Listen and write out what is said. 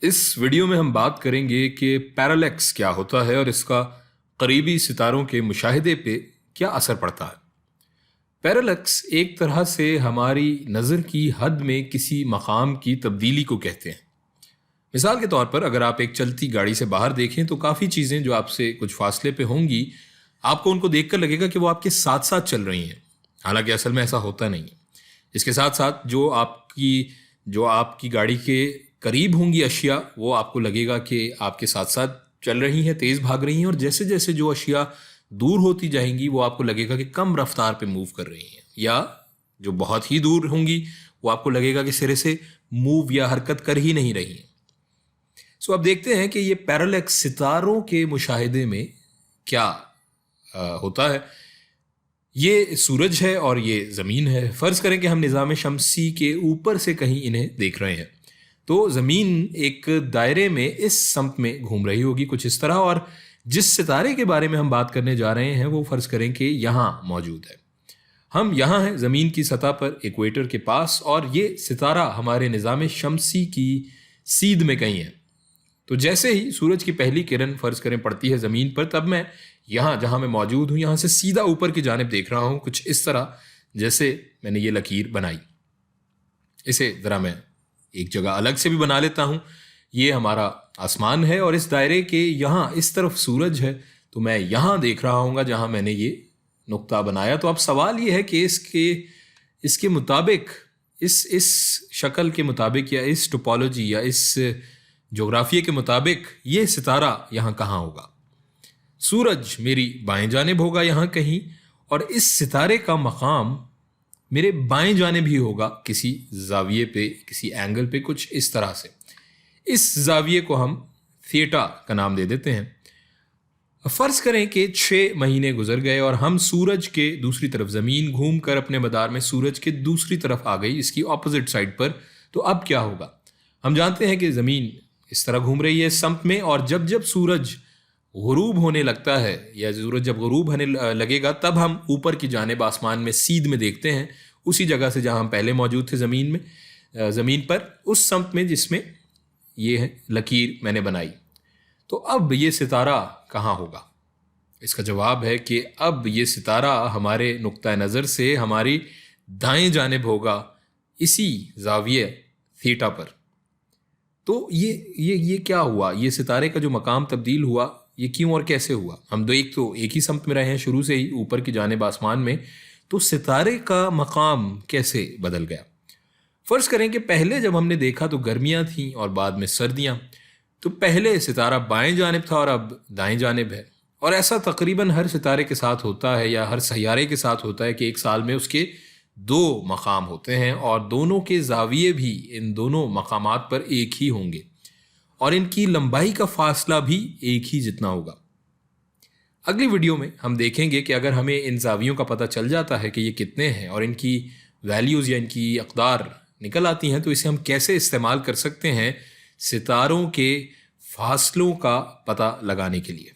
इस वीडियो में हम बात करेंगे कि पैरालैक्स क्या होता है और इसका करीबी सितारों के मुशाहिदे पे क्या असर पड़ता है। पैरालैक्स एक तरह से हमारी नज़र की हद में किसी मकाम की तब्दीली को कहते हैं। मिसाल के तौर पर अगर आप एक चलती गाड़ी से बाहर देखें तो काफ़ी चीज़ें जो आपसे कुछ फासले पे होंगी, आपको उनको देखकर लगेगा कि वो आपके साथ साथ चल रही हैं। हालांकि असल में ऐसा होता नहीं है। इसके साथ साथ जो आपकी गाड़ी के करीब होंगी अशिया, वो आपको लगेगा कि आपके साथ साथ चल रही हैं, तेज़ भाग रही हैं, और जैसे जैसे जो अशिया दूर होती जाएंगी वो आपको लगेगा कि कम रफ्तार पे मूव कर रही हैं, या जो बहुत ही दूर होंगी वो आपको लगेगा कि सिरे से मूव या हरकत कर ही नहीं रही हैं। सो अब देखते हैं कि ये पैरालैक्स सितारों के मुशाहिदे में क्या होता है। ये सूरज है और ये ज़मीन है। फ़र्ज़ करें कि हम निज़ाम शमसी के ऊपर से कहीं इन्हें देख रहे हैं, तो ज़मीन एक दायरे में इस समत में घूम रही होगी कुछ इस तरह, और जिस सितारे के बारे में हम बात करने जा रहे हैं वो फ़र्ज़ करें कि यहाँ मौजूद है। हम यहाँ हैं ज़मीन की सतह पर इक्वेटर के पास, और ये सितारा हमारे निज़ाम शमसी की सीध में कहीं है। तो जैसे ही सूरज की पहली किरण फ़र्ज़ करें पड़ती है ज़मीन पर, तब मैं यहाँ जहाँ मैं मौजूद हूँ यहाँ से सीधा ऊपर की जानिब देख रहा हूँ, कुछ इस तरह जैसे मैंने ये लकीर बनाई। इसे ज़रा मैं एक जगह अलग से भी बना लेता हूँ। ये हमारा आसमान है और इस दायरे के यहाँ इस तरफ सूरज है, तो मैं यहाँ देख रहा हूँगा जहाँ मैंने ये नुक्ता बनाया। तो अब सवाल ये है कि इसके मुताबिक, इस शक्ल के मुताबिक, या इस टोपोलॉजी या इस जोग्राफिया के मुताबिक ये सितारा यहाँ कहाँ होगा। सूरज मेरी बाएं जानिब होगा यहाँ कहीं, और इस सितारे का मकाम मेरे बाएं जानिब ही होगा किसी जाविये पे, किसी एंगल पे, कुछ इस तरह से। इस जाविये को हम थीटा का नाम दे देते हैं। फ़र्ज़ करें कि 6 महीने गुजर गए और हम सूरज के दूसरी तरफ, ज़मीन घूम कर अपने मदार में सूरज के दूसरी तरफ आ गई, इसकी ऑपोजिट साइड पर। तो अब क्या होगा। हम जानते हैं कि ज़मीन इस तरह घूम रही है इस समत में, और जब जब सूरज गुरूब होने लगता है, या सूरज जब गुरूब होने लगेगा, तब हम ऊपर की जानिब आसमान में सीध में देखते हैं, उसी जगह से जहाँ हम पहले मौजूद थे ज़मीन पर, उस समत में जिसमें ये है लकीर मैंने बनाई। तो अब ये सितारा कहाँ होगा। इसका जवाब है कि अब ये सितारा हमारे नुक्ता नज़र से हमारी दाएं जानिब होगा, इसी जाविये थीटा पर। तो ये क्या हुआ, ये सितारे का जो मकाम तब्दील हुआ, ये क्यों और कैसे हुआ। हम तो एक ही समत में रहे हैं शुरू से ही, ऊपर की जानिब आसमान में, तो सितारे का मकाम कैसे बदल गया। फ़र्ज़ करें कि पहले जब हमने देखा तो गर्मियाँ थीं और बाद में सर्दियाँ, तो पहले सितारा बाएं जानिब था और अब दाएं जानिब है। और ऐसा तकरीबन हर सितारे के साथ होता है, या हर सैयारे के साथ होता है, कि एक साल में उसके 2 मकाम होते हैं, और दोनों के जाविये भी इन दोनों मकामात पर एक ही होंगे, और इनकी लंबाई का फासला भी एक ही जितना होगा। अगली वीडियो में हम देखेंगे कि अगर हमें इन जावियों का पता चल जाता है कि ये कितने हैं, और इनकी वैल्यूज़ या इनकी अक़दार निकल आती हैं, तो इसे हम कैसे इस्तेमाल कर सकते हैं सितारों के फासलों का पता लगाने के लिए।